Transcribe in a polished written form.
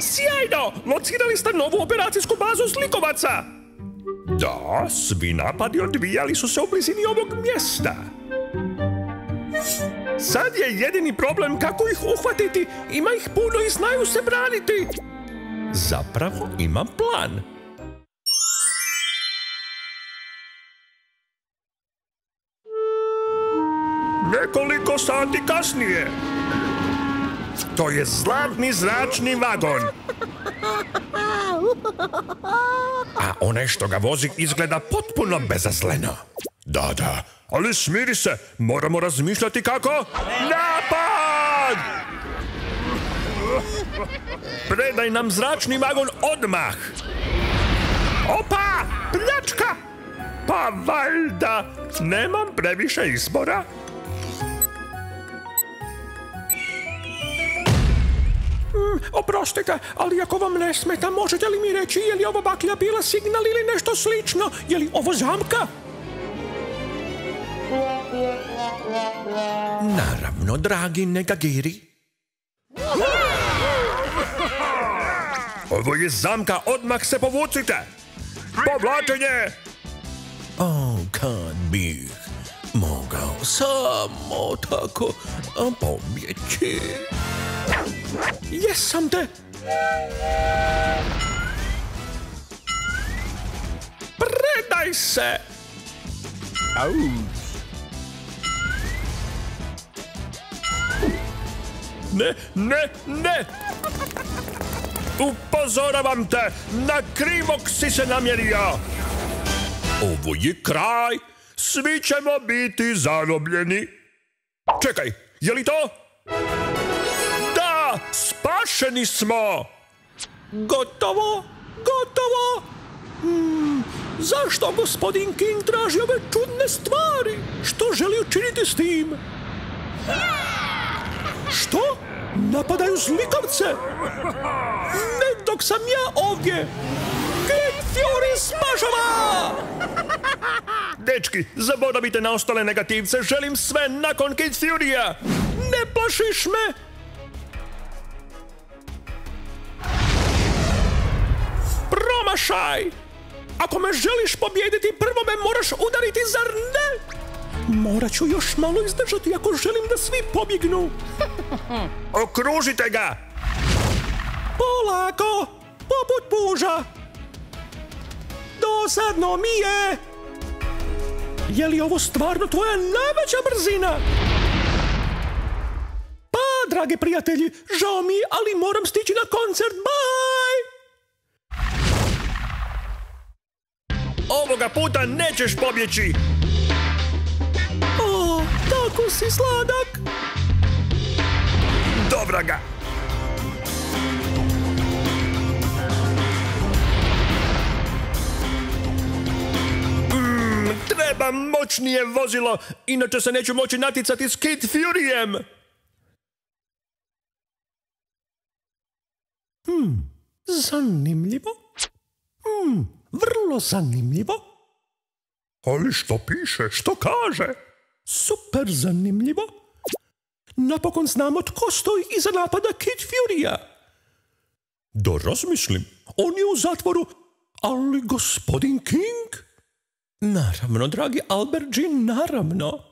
Sjajno! Locirali ste novu operacijsku bazu zlikovaca! Da, svi napadi odvijali su se u blizini ovog mjesta. Sad je jedini problem kako ih uhvatiti. Ima ih puno i znaju se braniti. Zapravo imam plan. Nekoliko sati kasnije. To je zlatni zračni vagon. A onaj što ga vozi izgleda potpuno bezazleno. Da, ali smiri se. Moramo razmišljati kako? Napad! Predaj nam zračni vagon odmah. Opa! Pljačka! Pa valjda, nemam previše izbora. Oprostite, ali ako vam ne smeta, možete li mi reći je li ovo baklja bila signal ili nešto slično? Je li ovo zamka? Naravno, dragi Negagiri. Ovo je zamka, odmah se povucite! Povlačenje! Kad bih mogao samo tako pobjeći. Jesam te! Predaj se! Ne! Upozoravam te! Na krivog si se namjerio! Ovo je kraj! Svi ćemo biti zarobljeni! Čekaj, je li to? Da! Spašeni smo! Gotovo! Zašto gospodin King traži ove čudne stvari? Što želi učiniti s tim? Što? Napadaju zlikovce? Ne dok sam ja ovdje! Kid Fury spašava! Dečki, zaboravite na ostale negativce, želim sve nakon Kid Furya! Ne plašiš me? Promašaj! Ako me želiš pobijediti, prvo me moraš udariti, zar ne? Morat ću još malo izdržati ako želim da svi pobjegnu. Okružite ga! Polako, poput puža. Dosadno mi je. Je li ovo stvarno tvoja najveća brzina? Pa, dragi prijatelji, žao mi je, ali moram stići na koncert. Bye! Ovoga puta nećeš pobjeći! O, tako si sladak! Dobra ga! Treba moćnije vozilo, inače se neću moći naticati s Kid Furyjem! Zanimljivo. Vrlo zanimljivo. Ali što piše, što kaže? Super zanimljivo. Napokon znamo tko stoji iza napada Kid Furyja. Da razmislim, on je u zatvoru, ali gospodin King? Naravno, dragi Albert G, naravno.